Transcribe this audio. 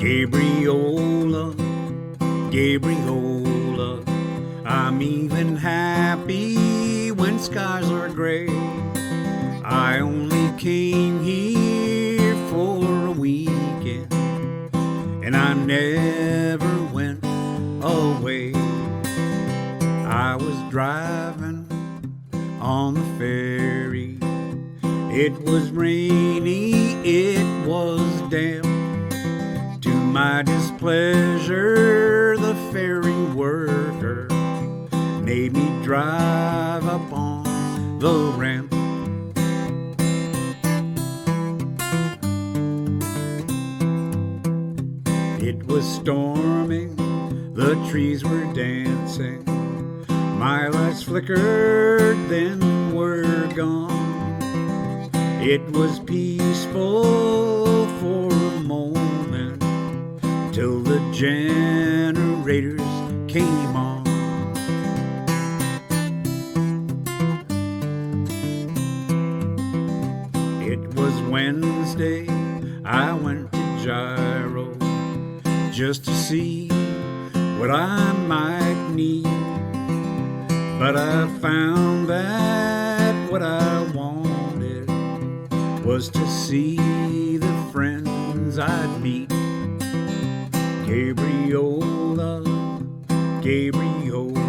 Gabriola, Gabriola, I'm even happy when skies are gray. I only came here for a weekend, and I never went away. I was driving on the ferry. It was rainy, it was damp. To my displeasure, the ferry worker made me drive up on the ramp. It was storming, the trees were dancing. My lights flickered, then were gone. It was peaceful for a moment, till the generators came on. It was Wednesday, I went to Gyro just to see what I might need. But I found that what I wanted was to see the friends I'd meet. Gabriola, Gabriola,